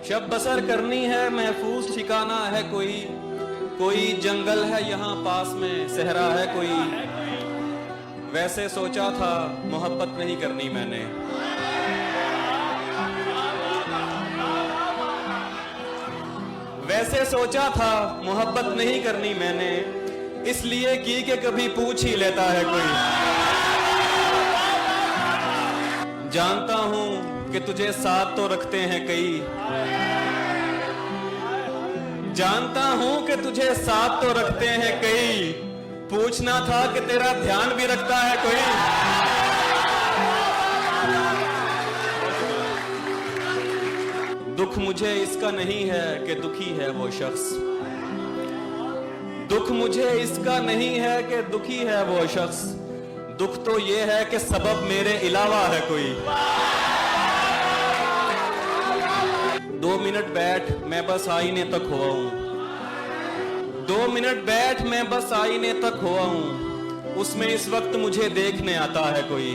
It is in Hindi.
शब बसर करनी है महफूज ठिकाना है कोई जंगल है यहाँ पास में सहरा है कोई। वैसे सोचा था मोहब्बत नहीं करनी मैंने, वैसे सोचा था मोहब्बत नहीं करनी मैंने, इसलिए की कि कभी पूछ ही लेता है कोई। जानता हूं कि तुझे साथ तो रखते हैं कई, जानता हूं कि तुझे साथ तो रखते हैं कई, पूछना था कि तेरा ध्यान भी रखता है कोई। दुख मुझे इसका नहीं है कि दुखी है वो शख्स, दुख मुझे इसका नहीं है कि दुखी है वो शख्स, दुख तो ये है कि सबब मेरे अलावा है कोई। 2 मिनट बैठ मैं बस आईने तक हुआ हूं, 2 मिनट बैठ मैं बस आईने तक हुआ हूं, उसमें इस वक्त मुझे देखने आता है कोई।